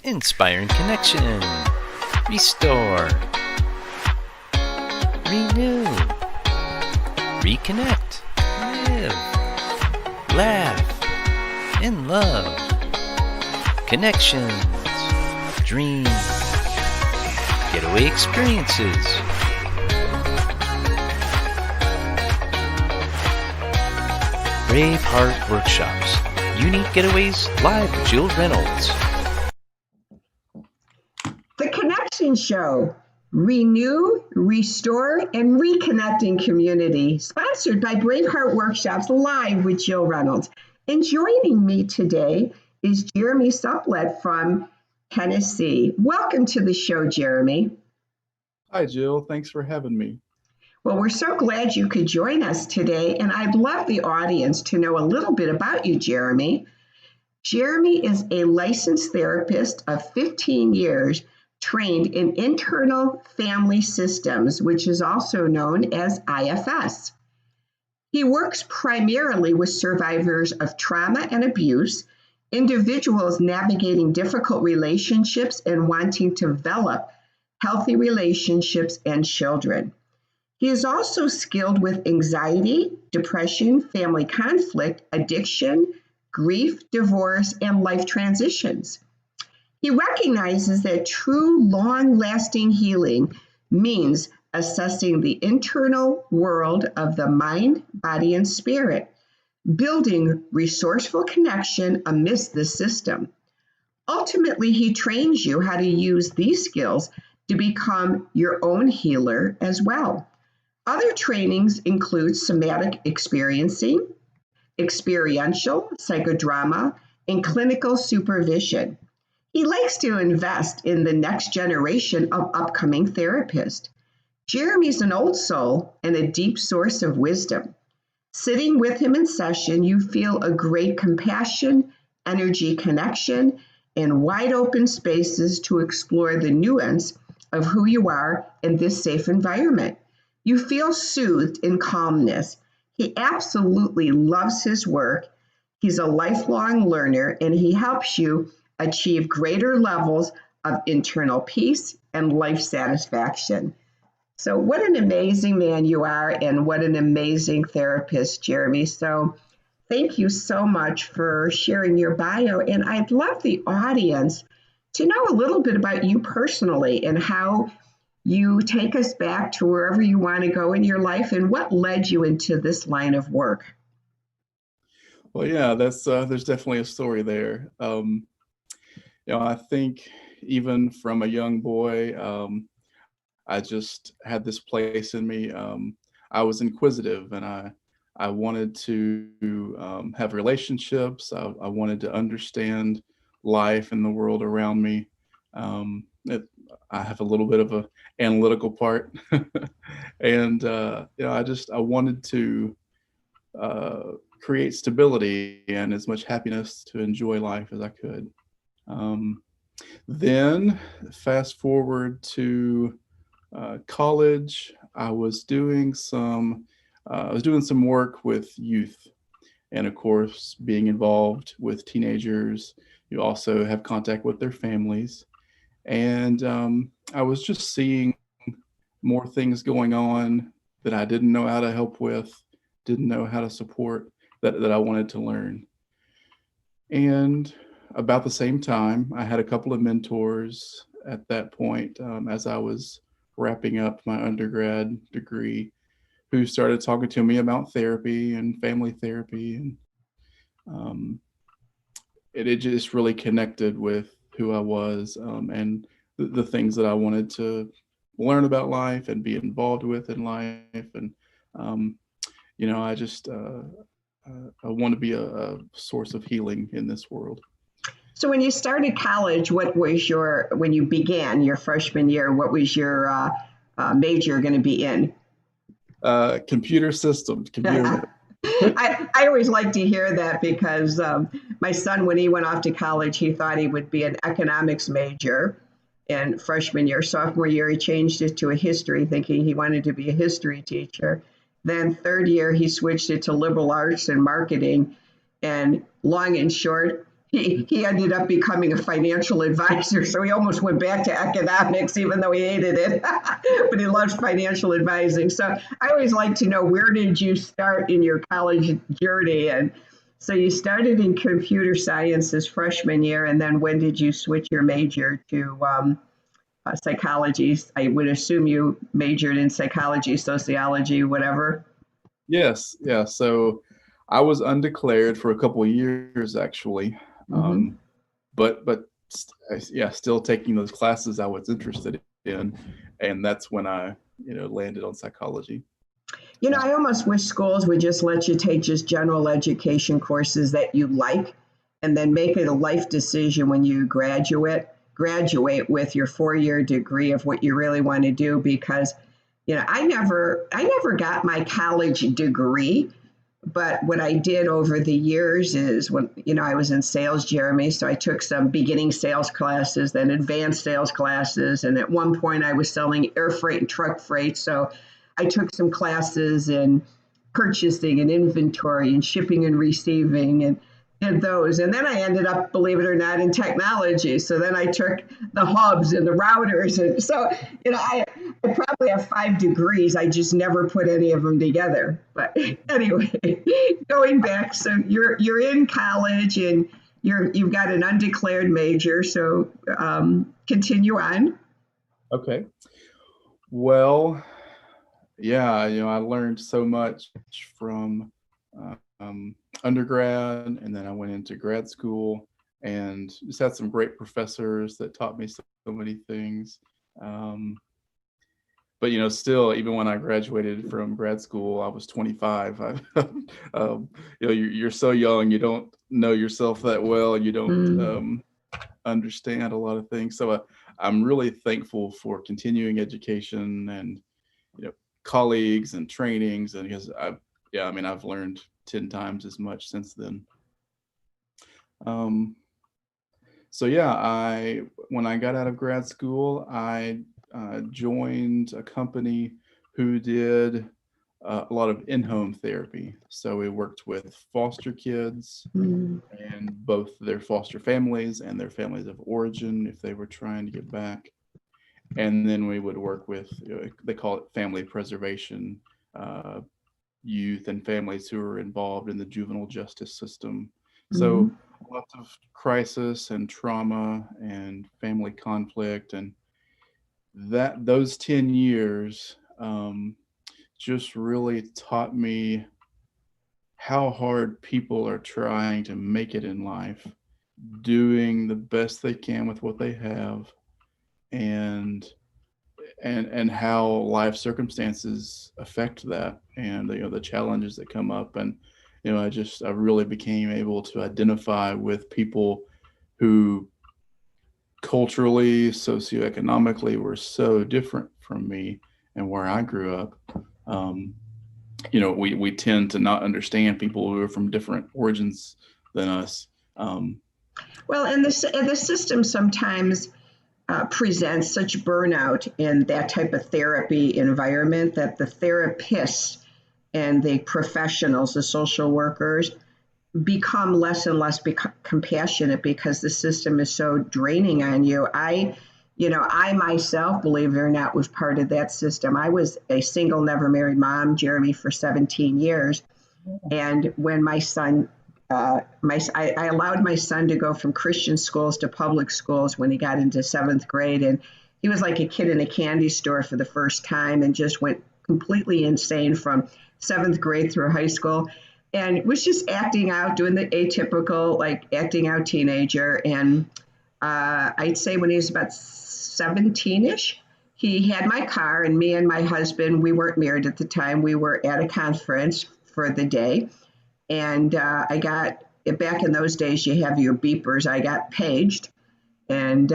Inspiring connection. Restore. Renew. Reconnect. Live. Laugh. And love. Connections. Dream. Getaway Experiences. Brave Heart Workshops. Unique Getaways live with Jill Reynolds. The Connection Show. Renew, restore, and reconnecting community. Sponsored by Brave Heart Workshops live with Jill Reynolds. And joining me today is Jeremy Sublett from Tennessee. Welcome to the show, Jeremy. Hi, Jill. Thanks for having me. Well, we're so glad you could join us today, and I'd love the audience to know a little bit about you, Jeremy. Jeremy is a licensed therapist of 15 years, trained in internal family systems, which is also known as IFS. He works primarily with survivors of trauma and abuse, individuals navigating difficult relationships and wanting to develop healthy relationships, and children. He is also skilled with anxiety, depression, family conflict, addiction, grief, divorce, and life transitions. He recognizes that true, long-lasting healing means assessing the internal world of the mind, body, and spirit, building resourceful connection amidst the system. Ultimately, he trains you how to use these skills to become your own healer as well. Other trainings include somatic experiencing, experiential psychodrama, and clinical supervision. He likes to invest in the next generation of upcoming therapists. Jeremy's an old soul and a deep source of wisdom. Sitting with him in session, you feel a great compassion, energy connection, and wide open spaces to explore the nuance of who you are in this safe environment. You feel soothed in calmness. He absolutely loves his work. He's a lifelong learner, and he helps you achieve greater levels of internal peace and life satisfaction. So what an amazing man you are, and what an amazing therapist, Jeremy. So thank you so much for sharing your bio. And I'd love the audience to know a little bit about you personally and how you take us back to wherever you want to go in your life and what led you into this line of work. Well, yeah, there's definitely a story there. I think even from a young boy, I just had this place in me. I was inquisitive, and I wanted to have relationships. I wanted to understand life and the world around me. I have a little bit of a analytical part, and I wanted to create stability and as much happiness to enjoy life as I could. Then fast forward to college, I was doing some work with youth, and of course, being involved with teenagers, you also have contact with their families. And I was just seeing more things going on that I didn't know how to help with, didn't know how to support, that I wanted to learn. And about the same time, I had a couple of mentors at that point, as I was wrapping up my undergrad degree, who started talking to me about therapy and family therapy. And it just really connected with who I was, and the things that I wanted to learn about life and be involved with in life. And, I want to be a source of healing in this world. So when you started college, when you began your freshman year, what was your major going to be in? Computer systems, I always like to hear that because my son, when he went off to college, he thought he would be an economics major. And freshman year, sophomore year, he changed it to a history, thinking he wanted to be a history teacher. Then third year, he switched it to liberal arts and marketing. And long and short, he ended up becoming a financial advisor. So he almost went back to economics, even though he hated it. But he loves financial advising. So I always like to know, where did you start in your college journey? And so you started in computer sciences freshman year, and then when did you switch your major to psychology? I would assume you majored in psychology, sociology, whatever. Yes, yeah. So I was undeclared for a couple of years actually, Mm-hmm. but still taking those classes I was interested in, and that's when I landed on psychology. I almost wish schools would just let you take just general education courses that you like, and then make it a life decision when you graduate with your 4-year degree of what you really want to do. Because, I never got my college degree, but what I did over the years is, when, I was in sales, Jeremy, so I took some beginning sales classes, then advanced sales classes. And at one point I was selling air freight and truck freight. So I took some classes in purchasing and inventory and shipping and receiving, and did those. And then I ended up, believe it or not, in technology. So then I took the hubs and the routers. And so, I probably have 5 degrees. I just never put any of them together. But anyway, going back, so you're in college, and you've got an undeclared major. So continue on. Okay. Well, yeah, I learned so much from undergrad, and then I went into grad school and just had some great professors that taught me so many things. But still, even when I graduated from grad school, I was 25. You're so young, you don't know yourself that well, you don't Mm. understand a lot of things. So I'm really thankful for continuing education and colleagues and trainings, and because I've learned 10 times as much since then. So yeah, when I got out of grad school, I joined a company who did a lot of in-home therapy. So we worked with foster kids Mm. and both their foster families and their families of origin if they were trying to get back. And then we would work with, they call it family preservation, youth and families who are involved in the juvenile justice system. So Mhm. lots of crisis and trauma and family conflict, and those 10 years just really taught me how hard people are trying to make it in life, doing the best they can with what they have, and how life circumstances affect that, and the challenges that come up. And I really became able to identify with people who culturally, socioeconomically were so different from me and where I grew up. We tend to not understand people who are from different origins than us. Well, and the system sometimes presents such burnout in that type of therapy environment that the therapists and the professionals, the social workers, become less and less compassionate, because the system is so draining on you. I myself, believe it or not, was part of that system. I was a single, never married mom, Jeremy, for 17 years. And when my son, I allowed my son to go from Christian schools to public schools when he got into 7th grade. And he was like a kid in a candy store for the first time, and just went completely insane from 7th grade through high school. And was just acting out, doing the atypical, like acting out teenager. And I'd say when he was about 17-ish, he had my car, and me and my husband, we weren't married at the time. We were at a conference for the day. And I got, back in those days, you have your beepers. I got paged, and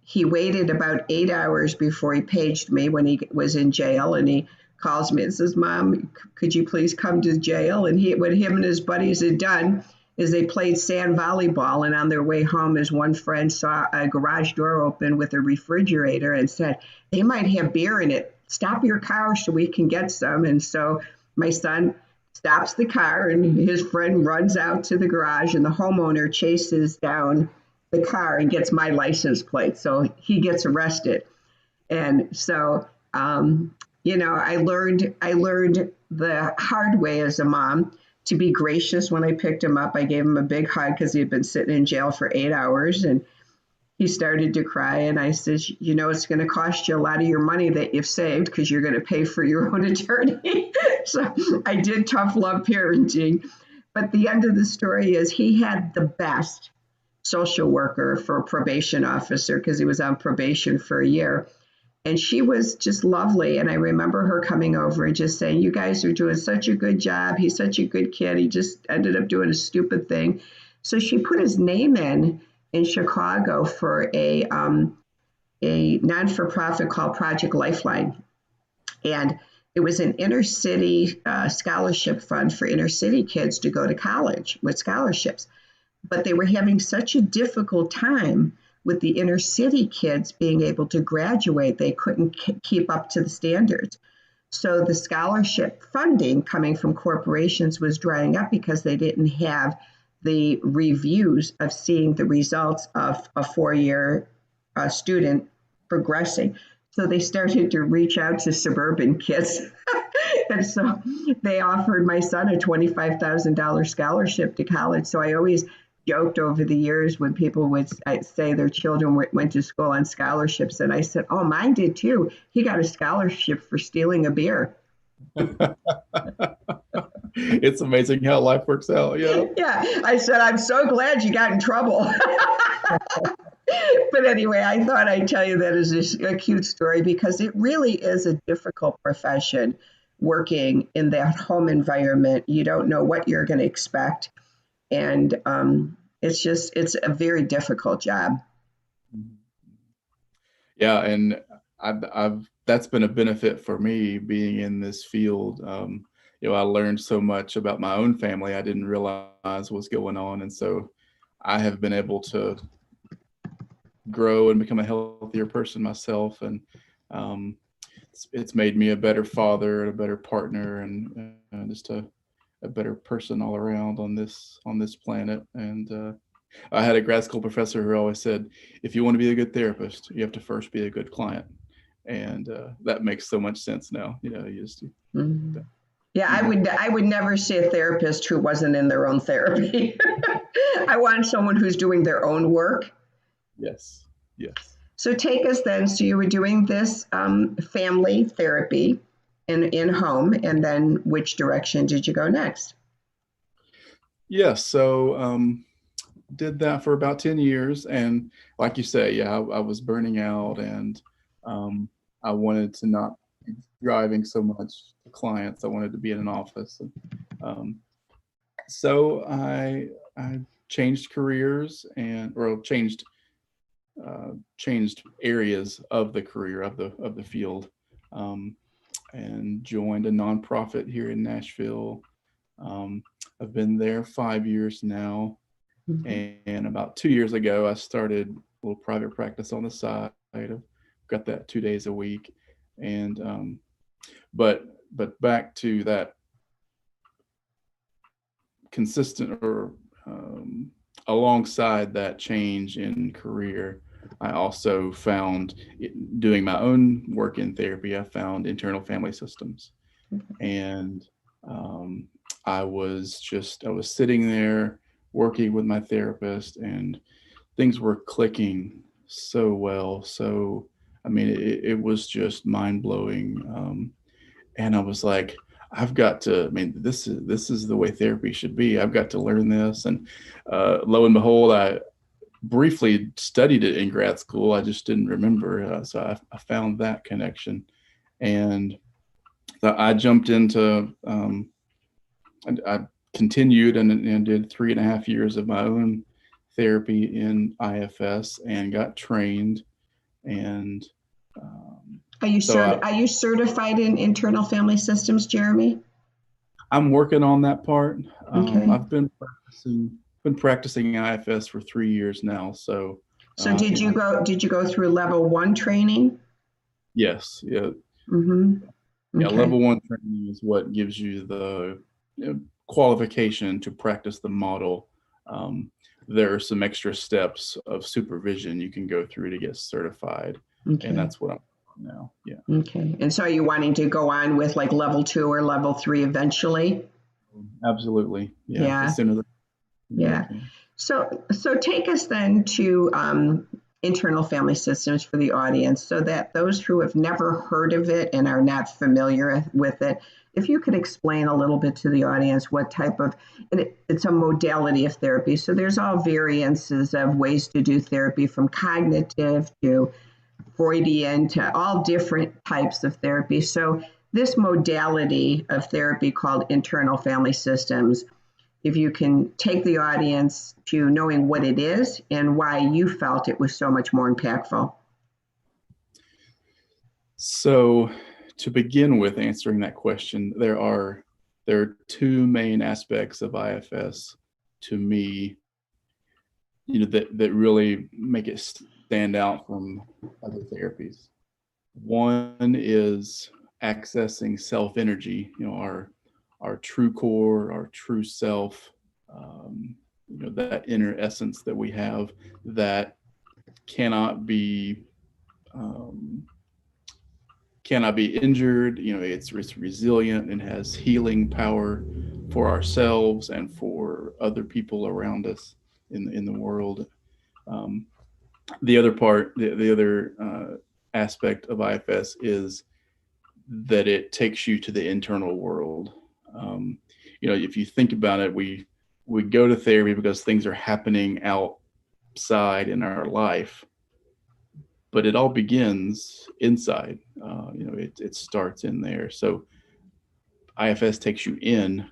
he waited about 8 hours before he paged me when he was in jail. And he calls me and says, "Mom, could you please come to jail?" And what him and his buddies had done is they played sand volleyball, and on their way home, his one friend saw a garage door open with a refrigerator and said, "They might have beer in it. Stop your car so we can get some." And so my son stops the car, and his friend runs out to the garage, and the homeowner chases down the car and gets my license plate. So he gets arrested. And so, I learned the hard way as a mom to be gracious when I picked him up. I gave him a big hug because he had been sitting in jail for 8 hours, and he started to cry. And I said, it's going to cost you a lot of your money that you've saved because you're going to pay for your own attorney. So I did tough love parenting. But the end of the story is he had the best social worker for a probation officer because he was on probation for a year. And she was just lovely. And I remember her coming over and just saying, you guys are doing such a good job. He's such a good kid. He just ended up doing a stupid thing. So she put his name in Chicago for a non-for-profit called Project Lifeline. And it was an inner city scholarship fund for inner city kids to go to college with scholarships. But they were having such a difficult time with the inner city kids being able to graduate. They couldn't keep up to the standards. So the scholarship funding coming from corporations was drying up because they didn't have the reviews of seeing the results of a four-year student progressing. So they started to reach out to suburban kids. And so they offered my son a $25,000 scholarship to college. So I always joked over the years when people would say their children went to school on scholarships. And I said, oh, mine did too. He got a scholarship for stealing a beer. It's amazing how life works out. Yeah. Yeah. I said, I'm so glad you got in trouble. But anyway, I thought I'd tell you that as a cute story because it really is a difficult profession working in that home environment. You don't know what you're going to expect. And it's a very difficult job. Yeah. And I've that's been a benefit for me being in this field. I learned so much about my own family I didn't realize was going on. And so I have been able to grow and become a healthier person myself. And it's made me a better father and a better partner and just a better person all around on this planet. And I had a grad school professor who always said, if you want to be a good therapist, you have to first be a good client. And that makes so much sense now. You just mm-hmm. Yeah, I would never see a therapist who wasn't in their own therapy. I want someone who's doing their own work. Yes. So take us then. So you were doing this family therapy in home, and then which direction did you go next? Yes. So did that for about 10 years. And like you say, I was burning out, and I wanted to not be driving so much to clients. I wanted to be in an office. And, so I changed careers changed areas of the career of the field, and joined a nonprofit here in Nashville. I've been there 5 years now. Mm-hmm. And about 2 years ago, I started a little private practice on the side. I've got that 2 days a week. And but back to that consistent or alongside that change in career, I also found, doing my own work in therapy, I found internal family systems. And I was sitting there working with my therapist, and things were clicking so well. So, I mean, it was just mind blowing. And I was like, this is the way therapy should be. I've got to learn this. And lo and behold, I briefly studied it in grad school. I just didn't remember. So I found that connection, and I jumped into, I continued and did 3.5 years of my own therapy in IFS and got trained. And are you certified in internal family systems, Jeremy? I'm working on that part. Okay. I've been practicing IFS for 3 years now. So did you go through level 1 training? Yes. Yeah. Mm-hmm. Okay. Yeah. Level 1 training is what gives you the qualification to practice the model, there are some extra steps of supervision you can go through to get certified. Okay. And that's what I'm now. Yeah. Okay. And so are you wanting to go on with like level 2 or level 3 eventually? Absolutely. Yeah. Yeah. As soon as Yeah. So take us then to internal family systems for the audience, so that those who have never heard of it and are not familiar with it, if you could explain a little bit to the audience what type of, and it's a modality of therapy. So there's all variances of ways to do therapy, from cognitive to Freudian to all different types of therapy. So this modality of therapy called internal family systems, if you can take the audience to knowing what it is and why you felt it was so much more impactful. So to begin with answering that question, there are two main aspects of IFS to me, that really make it stand out from other therapies. One is accessing self energy, our true core, our true self, that inner essence that we have that cannot be injured. It's resilient and has healing power for ourselves and for other people around us in the world. The other part, the other aspect of IFS is that it takes you to the internal world. If you think about it, we go to therapy because things are happening outside in our life, but it all begins inside. It starts in there. So IFS takes you in,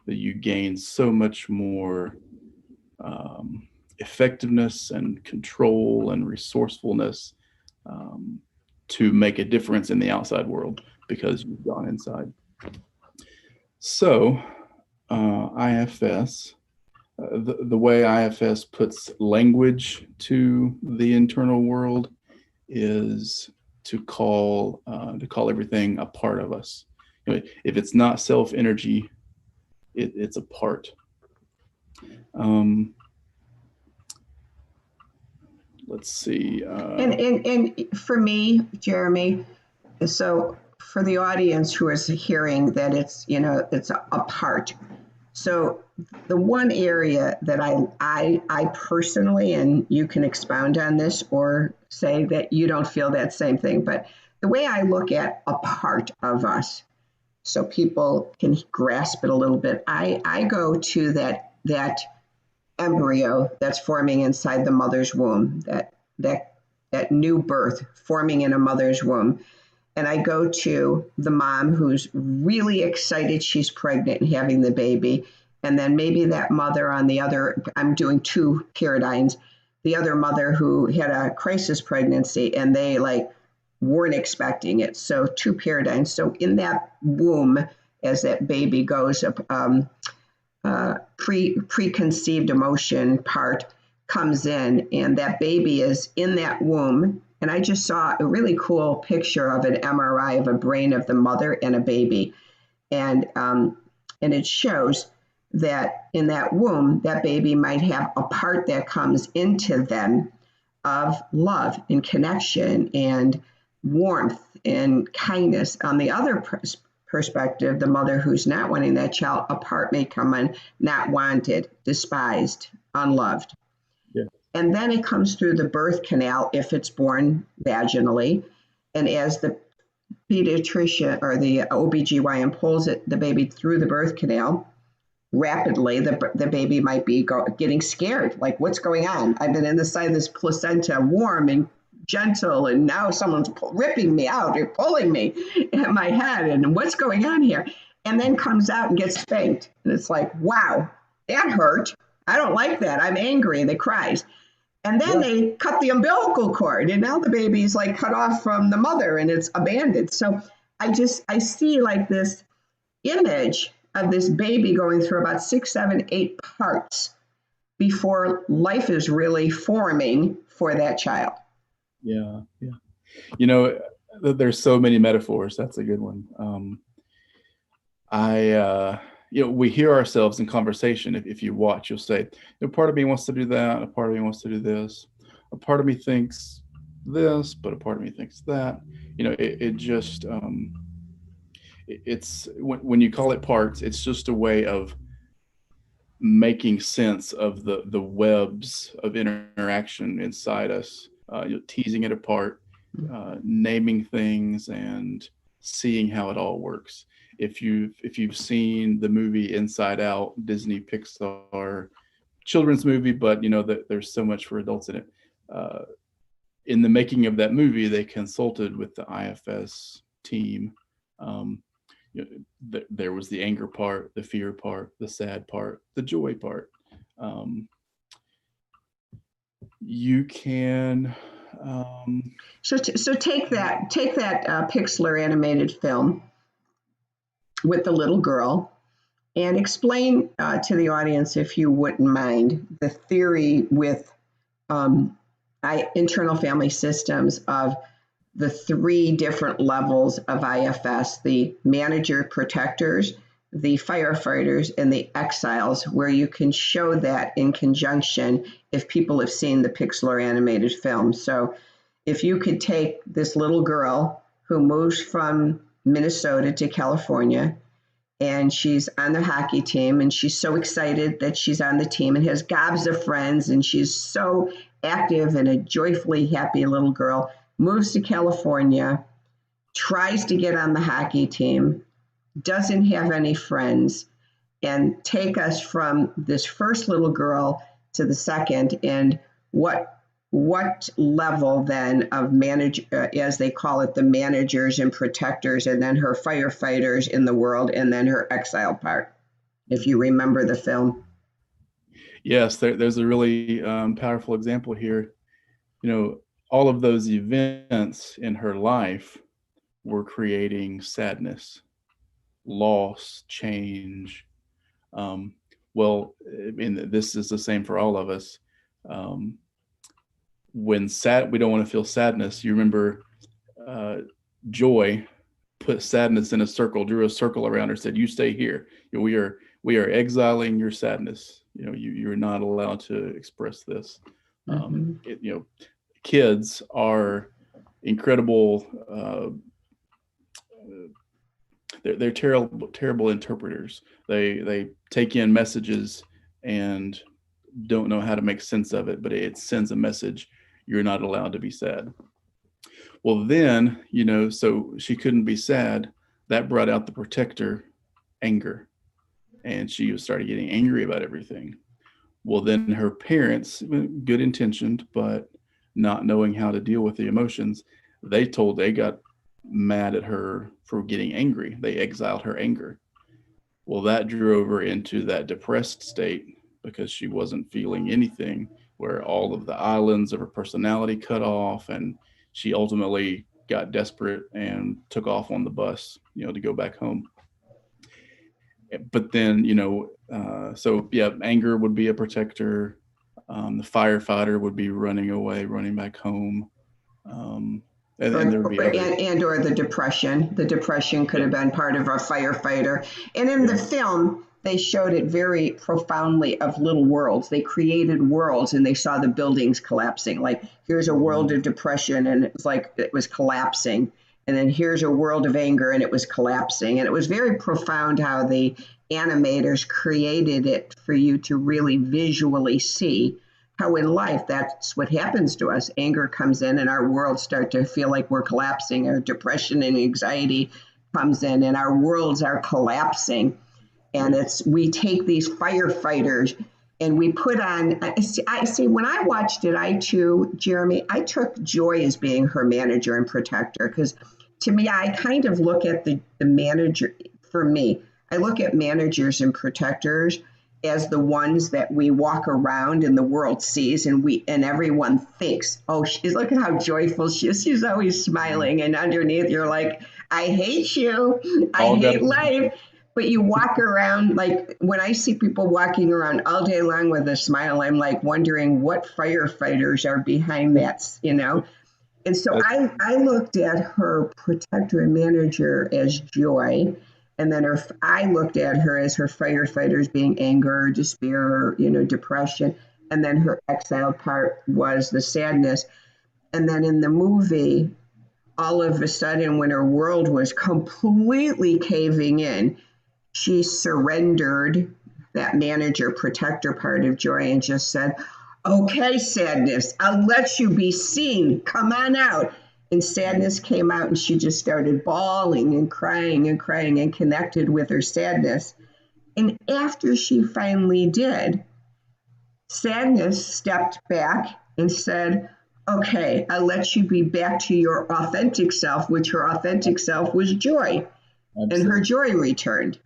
that you gain so much more effectiveness and control and resourcefulness to make a difference in the outside world because you've gone inside. So IFS, the way IFS puts language to the internal world is to call everything a part of us. If it's not self energy, it's a part. Let's see. And for me, Jeremy, so for the audience who is hearing that it's a part. So the one area that I personally, and you can expound on this or say that you don't feel that same thing, but the way I look at a part of us, so people can grasp it a little bit, I go to that embryo that's forming inside the mother's womb, that new birth forming in a mother's womb. And I go to the mom who's really excited she's pregnant and having the baby. And then maybe that mother on the other, I'm doing two paradigms, the other mother who had a crisis pregnancy and they weren't expecting it. So two paradigms. So in that womb, as that baby goes, preconceived emotion part comes in, and that baby is in that womb. And I just saw a really cool picture of an MRI of a brain of the mother and a baby. And it shows that in that womb, that baby might have a part that comes into them of love and connection and warmth and kindness. On the other perspective, the mother who's not wanting that child, a part may come in not wanted, despised, unloved. Yeah. And then it comes through the birth canal if it's born vaginally. And as the pediatrician or the OBGYN pulls the baby through the birth canal rapidly, the baby might be getting scared. Like, what's going on? I've been inside this placenta warm and gentle, and now someone's ripping me out or pulling me at my head. And what's going on here? And then comes out and gets spanked. And it's like, wow, that hurt. I don't like that. I'm angry. And it cries. And then they cut the umbilical cord, and now the baby's cut off from the mother and it's abandoned. So I see this image of this baby going through about 6, 7, 8 parts before life is really forming for that child. Yeah. There's so many metaphors. That's a good one. we hear ourselves in conversation. If you watch, you'll say, part of me wants to do that, a part of me wants to do this, a part of me thinks this, but a part of me thinks that. It just it's when you call it parts, it's just a way of making sense of the webs of interaction inside us, teasing it apart, naming things, and seeing how it all works. If you've seen the movie Inside Out, Disney Pixar children's movie, but that there's so much for adults in it. In the making of that movie, they consulted with the IFS team. There was the anger part, the fear part, the sad part, the joy part. You can. So take that Pixar animated film with the little girl and explain to the audience, if you wouldn't mind, the theory with internal family systems of the 3 different levels of IFS: the manager protectors, the firefighters, and the exiles, where you can show that in conjunction if people have seen the Pixar animated film. So if you could take this little girl who moves from Minnesota to California, and she's on the hockey team, and she's so excited that she's on the team and has gobs of friends, and she's so active and a joyfully happy little girl, moves to California, tries to get on the hockey team, doesn't have any friends, and take us from this first little girl to the second, and what level then of manager, as they call it, the managers and protectors, and then her firefighters in the world, and then her exile part, if you remember the film. Yes, there's a really powerful example here. All of those events in her life were creating sadness, loss, change. This is the same for all of us. When we don't want to feel sadness. You remember Joy put sadness in a circle, drew a circle around her, said, "You stay here. We are exiling your sadness. You're not allowed to express this." Kids are incredible. They're terrible interpreters. They take in messages and don't know how to make sense of it, but it sends a message: you're not allowed to be sad. Well, then, so she couldn't be sad. That brought out the protector, anger, and she started getting angry about everything. Well, then her parents, good intentioned, but not knowing how to deal with the emotions, they got mad at her for getting angry. They exiled her anger. Well, that drove her into that depressed state because she wasn't feeling anything, where all of the islands of her personality cut off, and she ultimately got desperate and took off on the bus, to go back home. But then, anger would be a protector. The firefighter would be running away, running back home. And there would be or the depression. The depression could have been part of a firefighter. And in the film, they showed it very profoundly of little worlds. They created worlds, and they saw the buildings collapsing. Like, here's a world of depression, and it was like it was collapsing. And then here's a world of anger, and it was collapsing. And it was very profound how the animators created it for you to really visually see how in life that's what happens to us. Anger comes in, and our worlds start to feel like we're collapsing. Our depression and anxiety comes in, and our worlds are collapsing. And we take these firefighters and we put on, I see, when I watched it, Jeremy, I took Joy as being her manager and protector, because to me, I kind of look at the manager, for me, I look at managers and protectors as the ones that we walk around and the world sees, and everyone thinks, oh, look at how joyful she is. She's always smiling. And underneath, you're like, I hate you. I hate life. But you walk around, like when I see people walking around all day long with a smile, I'm like wondering what firefighters are behind that, And so I looked at her protector and manager as Joy. And then I looked at her as her firefighters being anger, despair, depression. And then her exiled part was the sadness. And then in the movie, all of a sudden, when her world was completely caving in, she surrendered that manager protector part of joy and just said, okay, sadness, I'll let you be seen. Come on out. And sadness came out and she just started bawling and crying and connected with her sadness. And after she finally did, sadness stepped back and said, okay, I'll let you be back to your authentic self, which her authentic self was joy. Absolutely. And her joy returned.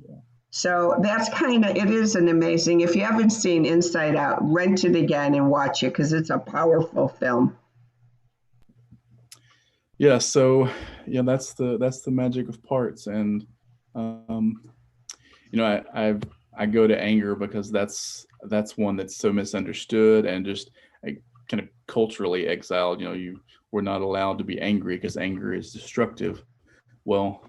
Yeah. So that's it is an amazing, if you haven't seen Inside Out, rent it again and watch it because it's a powerful film. Yeah, so that's the magic of parts, and I go to anger because that's one that's so misunderstood and just kind of culturally exiled. We're not allowed to be angry because anger is destructive. Well,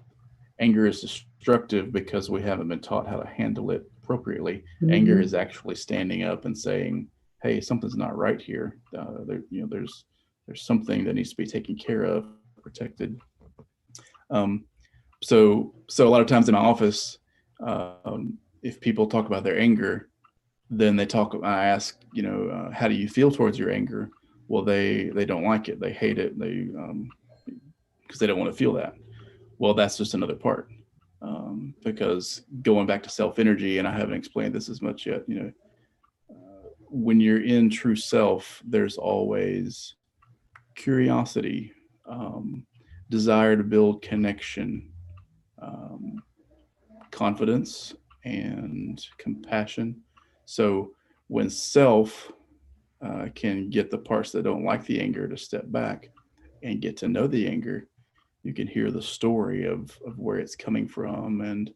anger is destructive because we haven't been taught how to handle it appropriately. Mm-hmm. Anger is actually standing up and saying, "Hey, something's not right here. There's something that needs to be taken care of, protected." So a lot of times in my office, if people talk about their anger, then I ask, how do you feel towards your anger? Well, they don't like it. They hate it. Because they don't want to feel that. Well, that's just another part. Because going back to self energy, and I haven't explained this as much yet, when you're in true self, there's always curiosity, desire to build connection, confidence, and compassion. So when self can get the parts that don't like the anger to step back and get to know the anger, you can hear the story of where it's coming from, and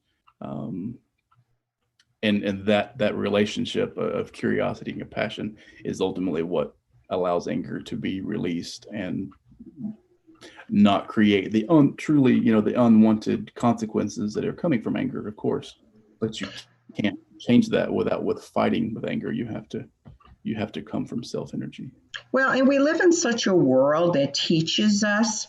that relationship of curiosity and compassion is ultimately what allows anger to be released and not create the unwanted consequences that are coming from anger, of course. But you can't change that with fighting with anger. You have to come from self energy. Well, and we live in such a world that teaches us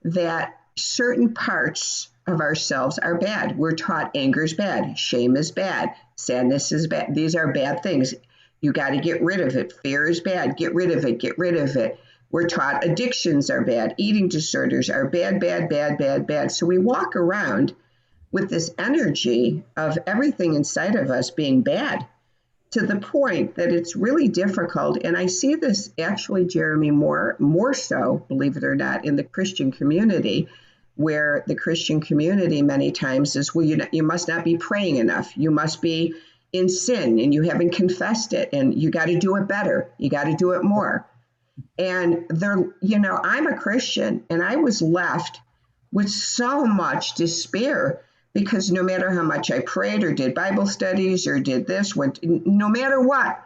that certain parts of ourselves are bad. We're taught anger is bad, shame is bad, sadness is bad. These are bad things. You got to get rid of it. Fear is bad. Get rid of it. Get rid of it. We're taught addictions are bad. Eating disorders are bad, bad, bad, bad, bad. So we walk around with this energy of everything inside of us being bad, to the point that it's really difficult. And I see this actually, Jeremy, more so, believe it or not, in the Christian community, where the Christian community many times is, well, you must not be praying enough. You must be in sin and you haven't confessed it, and you got to do it better. You got to do it more. And I'm a Christian, and I was left with so much despair, because no matter how much I prayed or did Bible studies or did this, no matter what,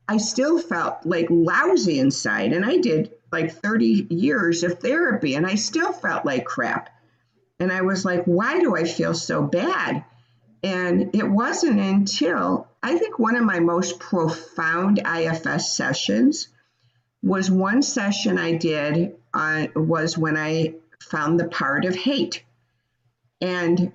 I still felt like lousy inside. And I did like 30 years of therapy, and I still felt like crap. And I was like, why do I feel so bad? And it wasn't until I think one of my most profound IFS sessions was one session I did was when I found the part of hate. And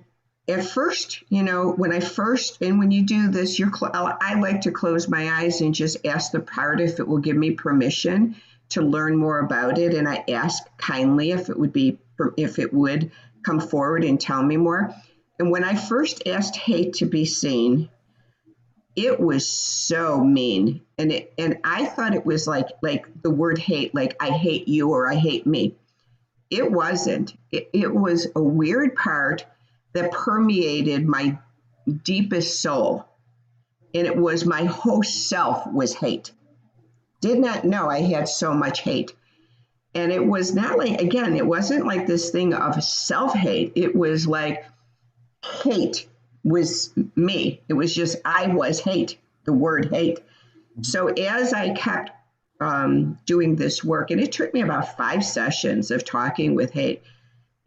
at first, when you do this, I like to close my eyes and just ask the part if it will give me permission to learn more about it. And I ask kindly if it would come forward and tell me more. And when I first asked hate to be seen, it was so mean. And I thought it was like the word hate, like I hate you or I hate me. It wasn't. It was a weird part that permeated my deepest soul. And it was my whole self was hate. Did not know I had so much hate. And it was not like, again, it wasn't like this thing of self-hate. It was like hate was me. It was just, I was hate, the word hate. So as I kept doing this work, and it took me about 5 sessions of talking with hate,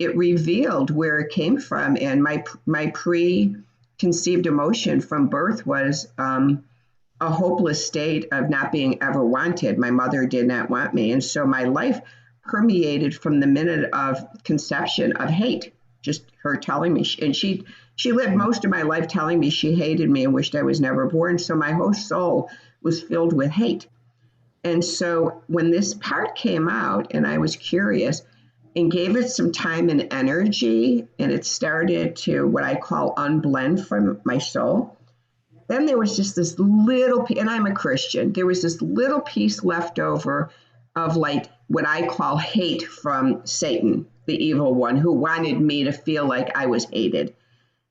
it revealed where it came from. And my preconceived emotion from birth was a hopeless state of not being ever wanted. My mother did not want me. And so my life permeated from the minute of conception of hate, just her telling me. And she lived most of my life telling me she hated me and wished I was never born. So my whole soul was filled with hate. And so when this part came out and I was curious and gave it some time and energy, and it started to what I call unblend from my soul, then there was just this little piece, and I'm a Christian, there was this little piece left over of like what I call hate from Satan, the evil one, who wanted me to feel like I was hated.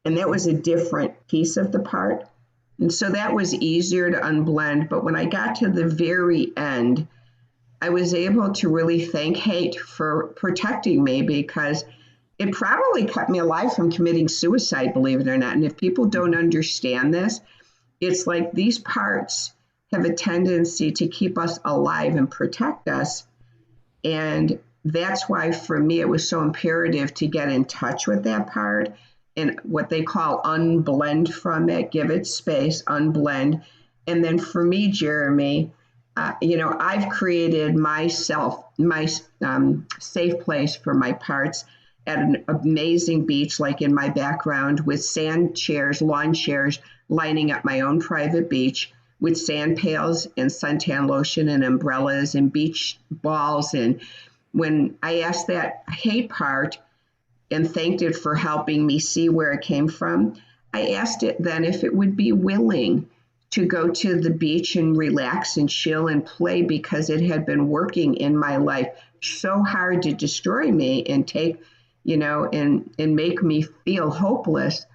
And that was a different piece of the part. And so that was easier to unblend. But when I got to the very end, I was able to really thank hate for protecting me, because it probably kept me alive from committing suicide, believe it or not. And if people don't understand this, it's like these parts have a tendency to keep us alive and protect us. And that's why for me, it was so imperative to get in touch with that part and what they call unblend from it, give it space, unblend. And then for me, Jeremy, I've created myself, my safe place for my parts at an amazing beach, like in my background, with sand chairs, lawn chairs, lining up my own private beach with sand pails and suntan lotion and umbrellas and beach balls. And when I asked that hate part and thanked it for helping me see where it came from, I asked it then if it would be willing to go to the beach and relax and chill and play, because it had been working in my life so hard to destroy me and take, and make me feel hopeless,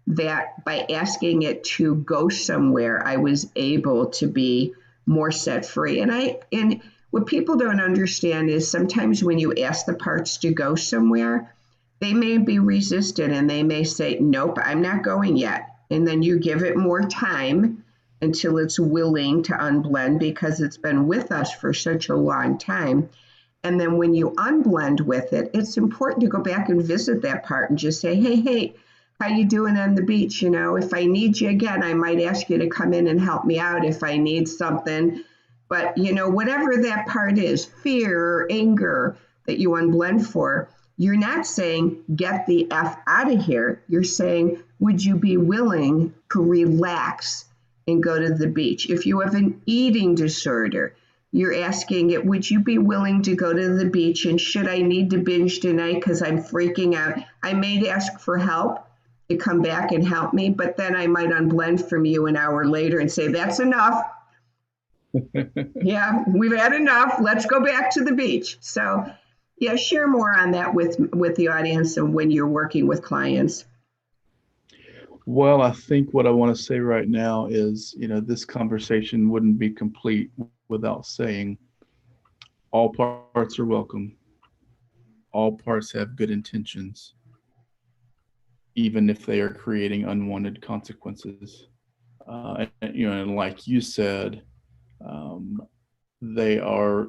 that by asking it to go somewhere, I was able to be more set free. And what people don't understand is sometimes when you ask the parts to go somewhere, they may be resistant and they may say, nope, I'm not going yet. And then you give it more time until it's willing to unblend, because it's been with us for such a long time. And then when you unblend with it, it's important to go back and visit that part and just say, hey, how you doing on the beach? If I need you again, I might ask you to come in and help me out if I need something. But, whatever that part is, fear or anger that you unblend for, you're not saying, get the F out of here. You're saying, would you be willing to relax and go to the beach? If you have an eating disorder, you're asking it, would you be willing to go to the beach? And should I need to binge tonight because I'm freaking out, I may ask for help to come back and help me, but then I might unblend from you an hour later and say, that's enough. Yeah, we've had enough. Let's go back to the beach. So yeah, share more on that with the audience and when you're working with clients. Well, I think what I want to say right now is, this conversation wouldn't be complete without saying all parts are welcome. All parts have good intentions, even if they are creating unwanted consequences. And like you said, they're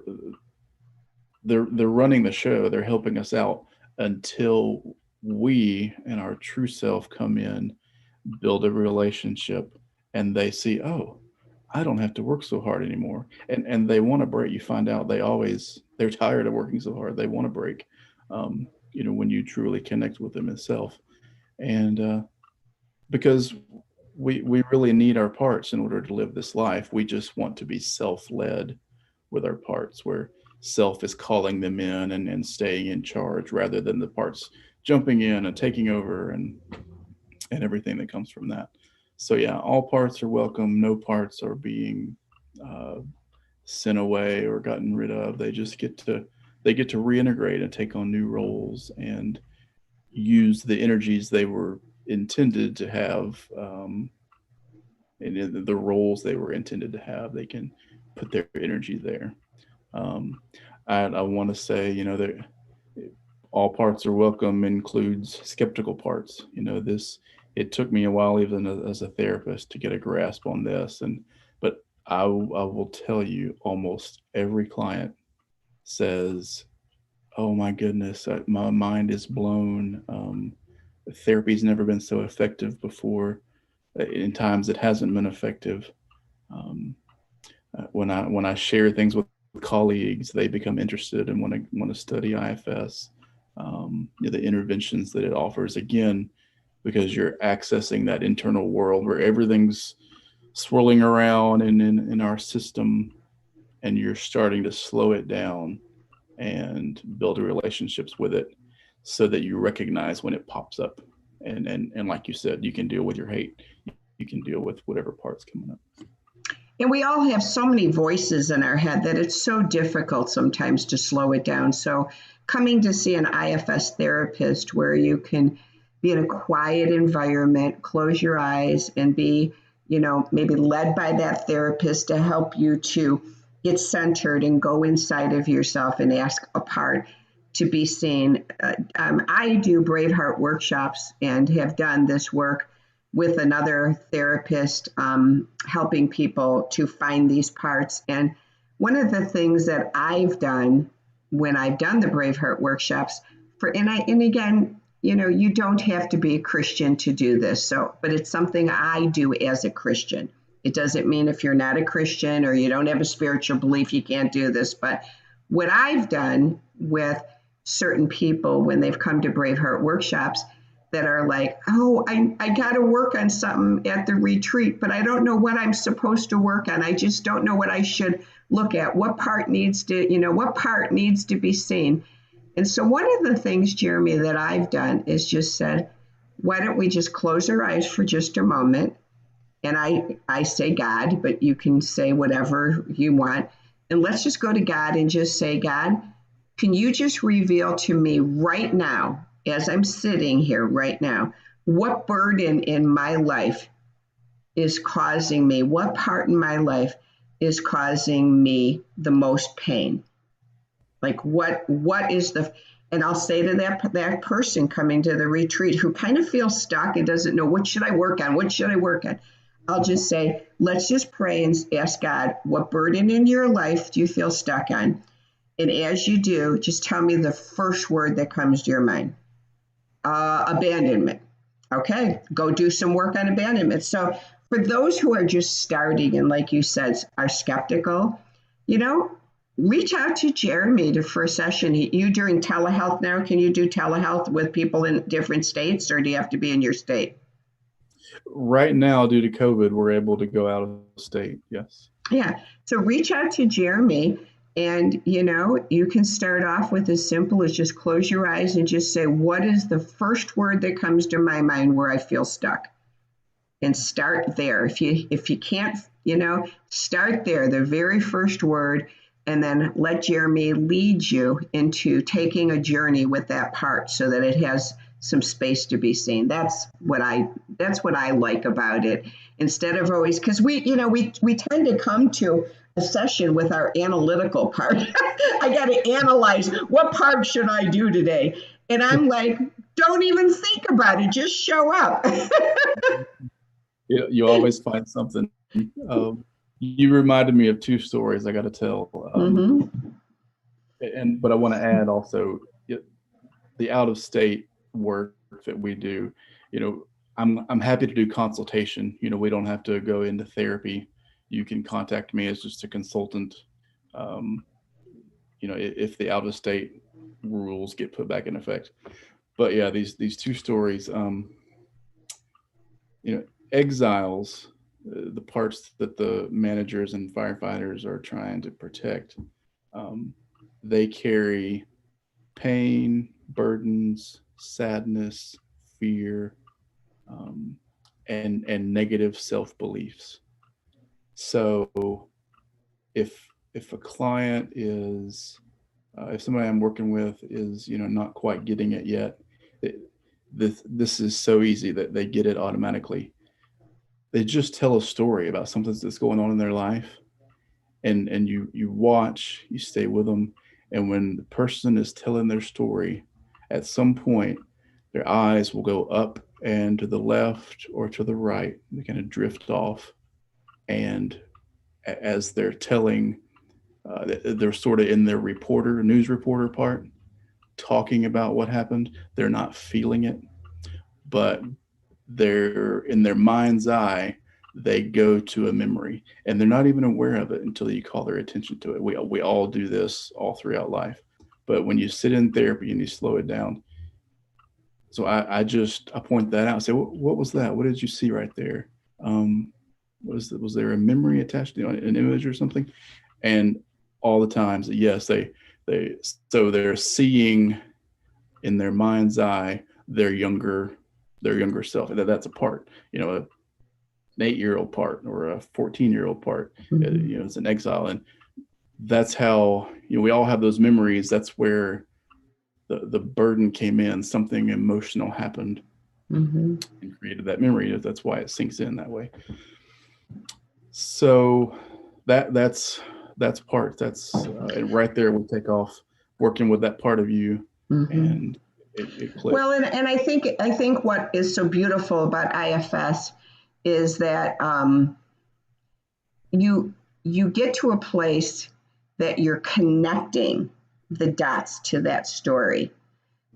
running the show. They're helping us out until we and our true self come in, build a relationship, and they see, oh, I don't have to work so hard anymore. And they want to break. You find out they're tired of working so hard. They want to break, when you truly connect with them itself. And because we really need our parts in order to live this life. We just want to be self-led with our parts, where self is calling them in and staying in charge, rather than the parts jumping in and taking over and everything that comes from that. So yeah, all parts are welcome. No parts are being sent away or gotten rid of. They just get to reintegrate and take on new roles and use the energies they were intended to have, and in the roles they were intended to have. They can put their energy there. I want to say, that all parts are welcome includes skeptical parts. It took me a while, even as a therapist, to get a grasp on this. But I will tell you, almost every client says, Oh my goodness, my mind is blown. Therapy's never been so effective before. In times it hasn't been effective. Um, when I share things with colleagues, they become interested and want to study IFS. The interventions that it offers, again, because you're accessing that internal world where everything's swirling around and in our system, and you're starting to slow it down and build relationships with it so that you recognize when it pops up. And like you said, you can deal with your hate. You can deal with whatever part's coming up. And we all have so many voices in our head that it's so difficult sometimes to slow it down. So coming to see an IFS therapist where you can be in a quiet environment, close your eyes, and be, maybe led by that therapist to help you to get centered and go inside of yourself and ask a part to be seen. I do Braveheart workshops and have done this work with another therapist, helping people to find these parts. And one of the things that I've done when I've done the Braveheart workshops, and again, you don't have to be a Christian to do this. But it's something I do as a Christian. It doesn't mean if you're not a Christian or you don't have a spiritual belief, you can't do this. But what I've done with certain people when they've come to Braveheart workshops that are like, oh, I got to work on something at the retreat, but I don't know what I'm supposed to work on. I just don't know what I should look at. What part needs to be seen? And so one of the things, Jeremy, that I've done is just said, why don't we just close our eyes for just a moment? And I say God, but you can say whatever you want. And let's just go to God and just say, God, can you just reveal to me right now, as I'm sitting here right now, what burden in my life is causing me, what part in my life is causing me the most pain? Like what is and I'll say to that person coming to the retreat who kind of feels stuck and doesn't know, what should I work on? What should I work on? I'll just say, let's just pray and ask God, what burden in your life do you feel stuck on? And as you do, just tell me the first word that comes to your mind. Abandonment. Okay, go do some work on abandonment. So for those who are just starting and, like you said, are skeptical, reach out to Jeremy for a session. You doing telehealth now? Can you do telehealth with people in different states, or do you have to be in your state? Right now, due to COVID, we're able to go out of state. Yes. Yeah. So reach out to Jeremy. And, you can start off with as simple as just close your eyes and just say, what is the first word that comes to my mind where I feel stuck? And start there. If you can't, start there, the very first word, and then let Jeremy lead you into taking a journey with that part so that it has some space to be seen. That's what I like about it. Instead of always, because we tend to come to a session with our analytical part. I got to analyze, what part should I do today? And I'm like, don't even think about it. Just show up. You always find something. You reminded me of two stories I got to tell. But I want to add also the out of state work that we do. I'm happy to do consultation. We don't have to go into therapy. You can contact me as just a consultant. If the out of state rules get put back in effect. But yeah, these two stories. Exiles, the parts that the managers and firefighters are trying to protect. They carry pain, burdens, sadness, fear, and negative self-beliefs. So if a client is, if somebody I'm working with is, not quite getting it yet, this is so easy that they get it automatically. They just tell a story about something that's going on in their life, and you watch, you stay with them, and when the person is telling their story, at some point their eyes will go up and to the left or to the right. They kind of drift off, and as they're telling, they're sort of in their news reporter part. talking about what happened. They're not feeling it, but they're in their mind's eye, they go to a memory, and they're not even aware of it until you call their attention to it. We all do this all throughout life, but when you sit in therapy and you slow it down. So I point that out and say, what was that? What did you see right there? Was there a memory attached to an image or something? And all the times, yes, they're seeing in their mind's eye their younger self. That's a part, an 8-year-old part or a 14-year-old part, it's an exile. And that's how, we all have those memories. That's where the burden came in. Something emotional happened and created that memory. That's why it sinks in that way. So that's and right there we take off working with that part of you, and it clicks. Well, and I think what is so beautiful about IFS is that you get to a place that you're connecting the dots to that story,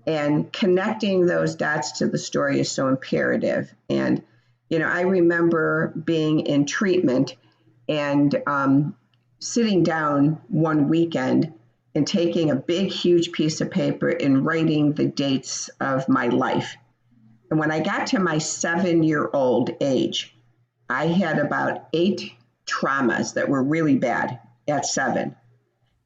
and connecting those dots to the story is so imperative. And I remember being in treatment and sitting down one weekend and taking a big, huge piece of paper and writing the dates of my life. And when I got to my 7-year-old age, I had about 8 traumas that were really bad at 7.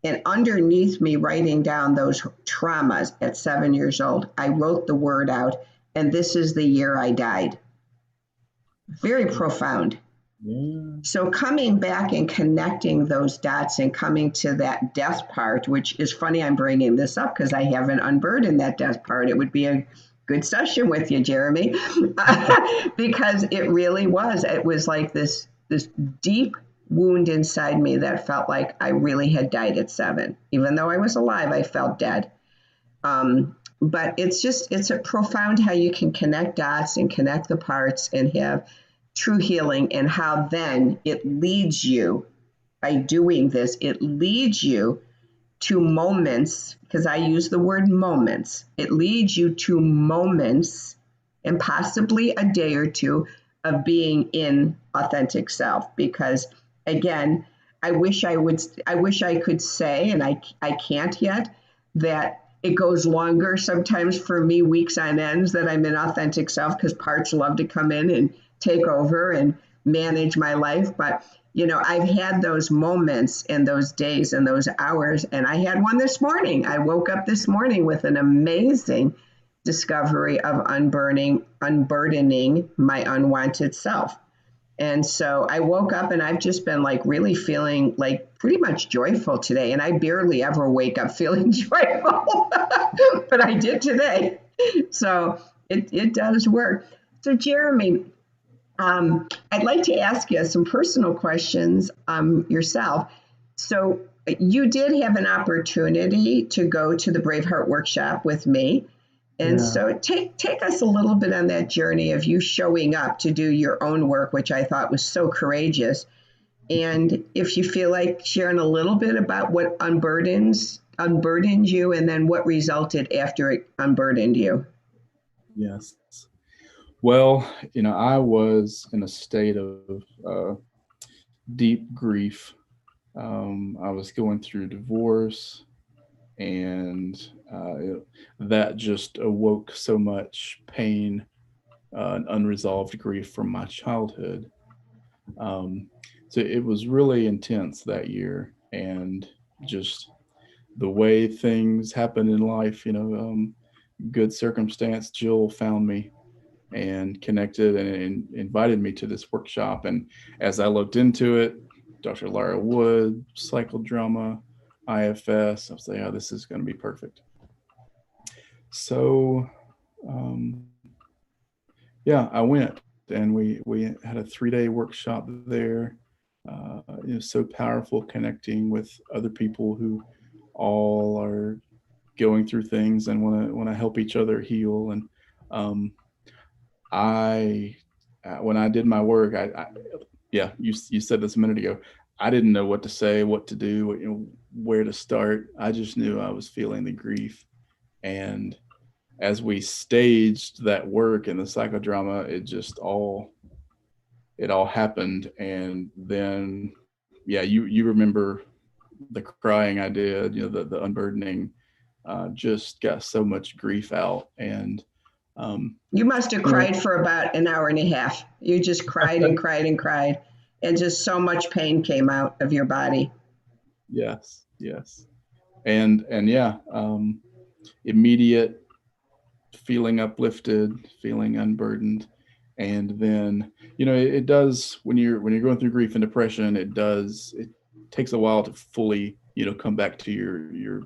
And underneath me writing down those traumas at 7 years old, I wrote the word out, and this is the year I died. Very profound. Yeah. So coming back and connecting those dots and coming to that death part, which is funny, I'm bringing this up because I haven't unburdened that death part. It would be a good session with you, Jeremy, because it really was. It was like this deep wound inside me that felt like I really had died at 7. Even though I was alive, I felt dead. But it's a profound how you can connect dots and connect the parts and have true healing, and how then it leads you, by doing this, it leads you to moments, because I use the word moments. It leads you to moments and possibly a day or two of being in authentic self. Because again, I wish I could say, and I can't yet, that it goes longer sometimes for me, weeks on ends, that I'm in authentic self, because parts love to come in and take over and manage my life. But, I've had those moments and those days and those hours. And I had one this morning. I woke up this morning with an amazing discovery of unburdening my unwanted self. And so I woke up and I've just been really feeling pretty much joyful today. And I barely ever wake up feeling joyful, but I did today. So it does work. So Jeremy, I'd like to ask you some personal questions yourself. So you did have an opportunity to go to the Braveheart workshop with me. And so take us a little bit on that journey of you showing up to do your own work, which I thought was so courageous. And if you feel like sharing a little bit about what unburdened you, and then what resulted after it unburdened you. Yes. Well, I was in a state of deep grief. I was going through divorce, and that just awoke so much pain and unresolved grief from my childhood. So it was really intense that year, and just the way things happen in life, good circumstance, Jill found me and connected and invited me to this workshop. And as I looked into it, Dr. Lara Wood, psychodrama, IFS, I was like, oh, this is going to be perfect. So, I went, and we had a 3-day workshop there. It was so powerful, connecting with other people who all are going through things and want to help each other heal. And when I did my work, you said this a minute ago, I didn't know what to say, what to do, where to start. I just knew I was feeling the grief, And as we staged that work in the psychodrama, it all happened. And then, yeah, you remember the crying I did, the unburdening, just got so much grief out. And You must have you know, cried for about an hour and a half. You just cried and cried and cried, and just so much pain came out of your body. yes, and yeah, immediate feeling uplifted, feeling unburdened. And then, it does, when you're going through grief and depression, it takes a while to fully, come back to your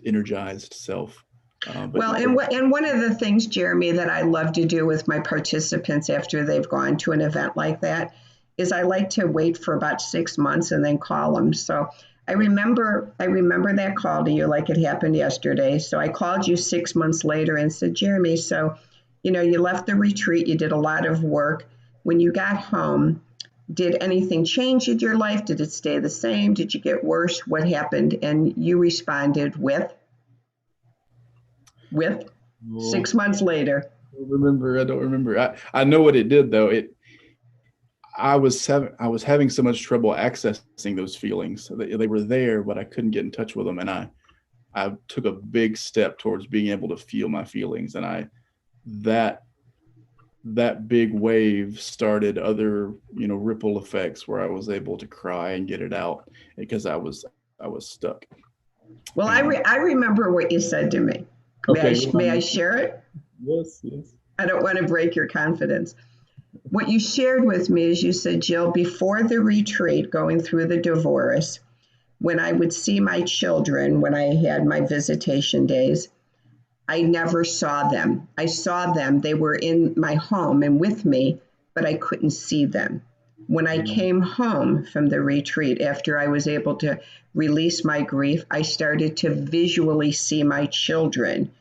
energized self. But Well, and one of the things, Jeremy, that I love to do with my participants after they've gone to an event like that is I like to wait for about 6 months and then call them. So I remember that call to you like it happened yesterday. So I called you 6 months later and said, Jeremy, so you left the retreat, you did a lot of work. When you got home, did anything change in your life? Did it stay the same? Did you get worse? What happened? And you responded with well, 6 months later. I don't remember. I know what it did though. I was having so much trouble accessing those feelings. They were there, but I couldn't get in touch with them. And I took a big step towards being able to feel my feelings. And that big wave started other, ripple effects where I was able to cry and get it out because I was stuck. Well, And I remember what you said to me. okay, May I share it? yes. I don't want to break your confidence. What you shared with me is you said, Jill, before the retreat, going through the divorce, when I would see my children, when I had my visitation days, I never saw them. I saw them, they were in my home and with me, but I couldn't see them. When I came home from the retreat, after I was able to release my grief, I started to visually see my children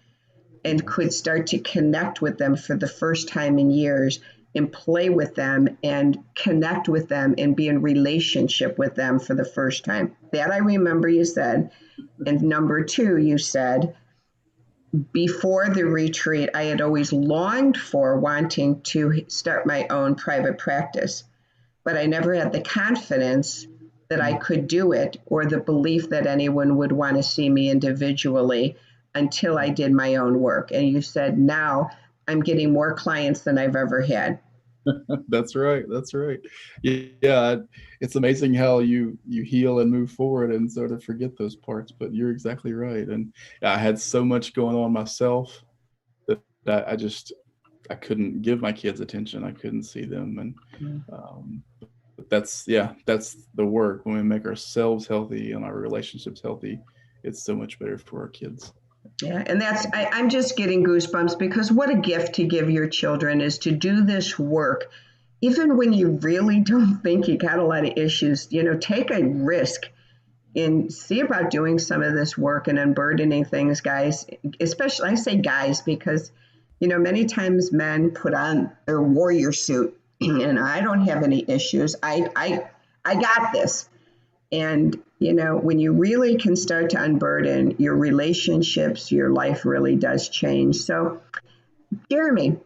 and could start to connect with them for the first time in years and play with them and connect with them and be in relationship with them for the first time. That I remember you said. And number two, you said, before the retreat, I had always longed for wanting to start my own private practice, but I never had the confidence that I could do it or the belief that anyone would want to see me individually until I did my own work. And you said, now I'm getting more clients than I've ever had. That's right. Yeah, it's amazing how you heal and move forward and sort of forget those parts, but you're exactly right. And I had so much going on myself that I couldn't give my kids attention. I couldn't see them. And but that's the work. When we make ourselves healthy and our relationships healthy, it's so much better for our kids. Yeah, and I'm just getting goosebumps because what a gift to give your children is to do this work, even when you really don't think you got a lot of issues. Take a risk and see about doing some of this work and unburdening things, guys. Especially, I say guys because, many times men put on their warrior suit and I don't have any issues. I got this. And, when you really can start to unburden your relationships, your life really does change. So, Jeremy,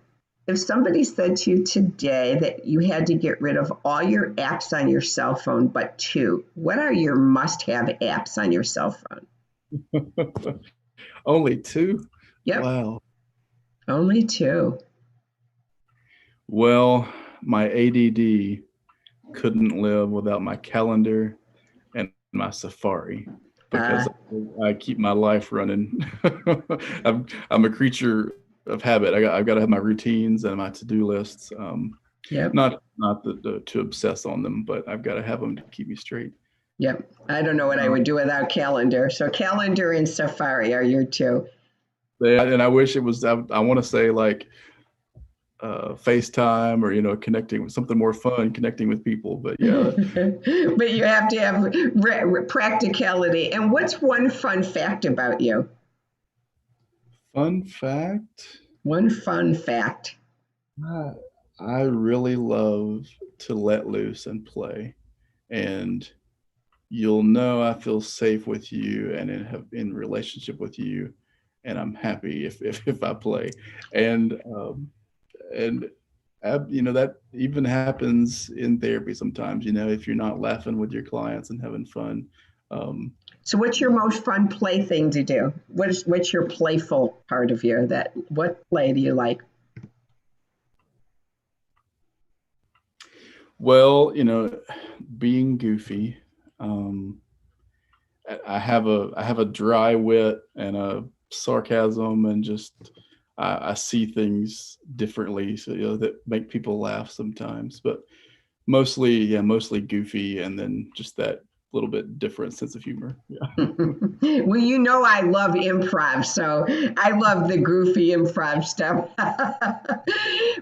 if somebody said to you today that you had to get rid of all your apps on your cell phone but two, what are your must have apps on your cell phone? Only two? Yep, Wow. only two. Well, my ADD couldn't live without my calendar and my Safari because Uh, I keep my life running. I'm a creature of habit. I've got to have my routines and my to-do lists. yep, Not to obsess on them, but I've got to have them to keep me straight. yep. I don't know what I would do without calendar. So calendar and Safari are your two. And I wish it was. I want to say like FaceTime or connecting with something more fun, connecting with people. But yeah. But you have to have practicality. And what's one fun fact about you? Fun fact. One fun fact. I I really love to let loose and play. And you'll know I feel safe with you and in relationship with you, and I'm happy if I play. And and that even happens in therapy sometimes. If you're not laughing with your clients and having fun. So what's your most fun play thing to do? What's your playful part of what play do you like? Well, being goofy. I have a dry wit and a sarcasm, and just I see things differently, so that make people laugh sometimes. But mostly goofy, and then just that little bit different sense of humor. Yeah. Well, I love improv, so I love the goofy improv stuff.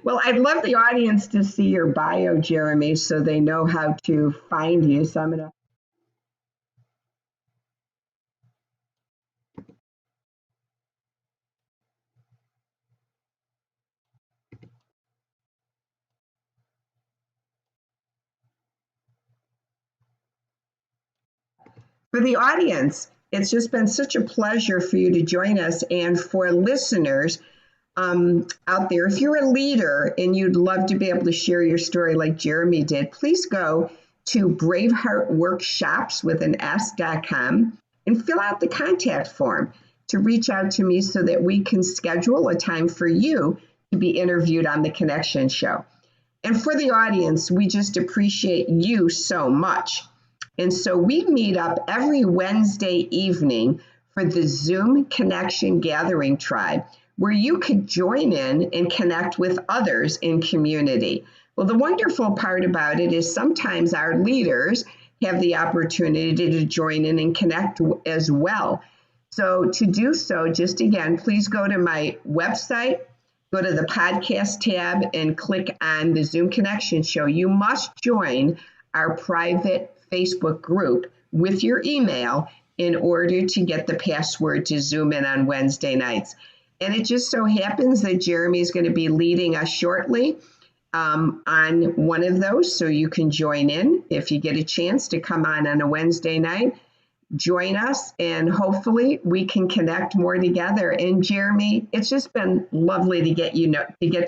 Well, I'd love the audience to see your bio, Jeremy, so they know how to find you. So I'm going to. For the audience, it's just been such a pleasure for you to join us. And for listeners out there, if you're a leader and you'd love to be able to share your story like Jeremy did, please go to braveheartworkshops with an S.com and fill out the contact form to reach out to me so that we can schedule a time for you to be interviewed on the Connection Show. And for the audience, we just appreciate you so much. And so we meet up every Wednesday evening for the Zoom Connection Gathering Tribe, where you could join in and connect with others in community. Well, the wonderful part about it is sometimes our leaders have the opportunity to join in and connect as well. So to do so, just again, please go to my website, go to the podcast tab, and click on the Zoom Connection Show. You must join our private Facebook group with your email in order to get the password to Zoom in on Wednesday nights. And it just so happens that Jeremy is going to be leading us shortly on one of those. So you can join in if you get a chance to come on a Wednesday night. Join us, and hopefully we can connect more together. And Jeremy, it's just been lovely to get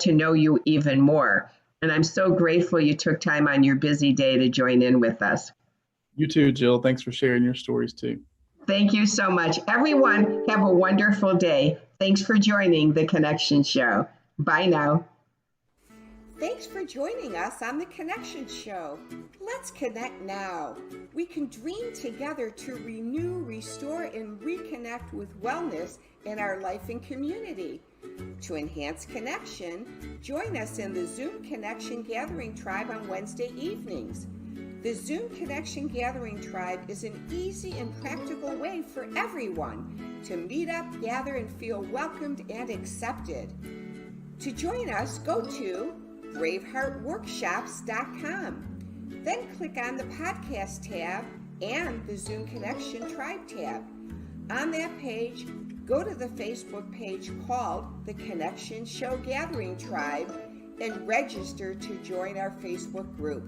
to know you even more. And I'm so grateful you took time on your busy day to join in with us. You too, Jill. Thanks for sharing your stories too. Thank you so much. Everyone, have a wonderful day. Thanks for joining the Connection Show. Bye now. Thanks for joining us on the Connection Show. Let's connect now. We can dream together to renew, restore, and reconnect with wellness in our life and community. To enhance connection, join us in the Zoom Connection Gathering Tribe on Wednesday evenings. The Zoom Connection Gathering Tribe is an easy and practical way for everyone to meet up, gather, and feel welcomed and accepted. To join us, go to braveheartworkshops.com. Then click on the podcast tab and the Zoom Connection Tribe tab. On that page, go to the Facebook page called the Connection Show Gathering Tribe and register to join our Facebook group.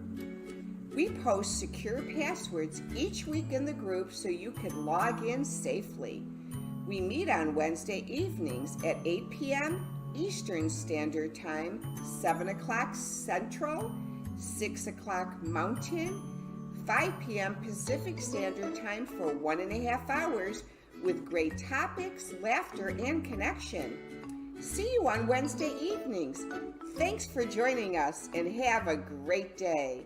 We post secure passwords each week in the group so you can log in safely. We meet on Wednesday evenings at 8 p.m. Eastern Standard Time, 7 o'clock Central, 6 o'clock Mountain, 5 p.m. Pacific Standard Time for 1.5 hours with great topics, laughter, and connection. See you on Wednesday evenings. Thanks for joining us and have a great day.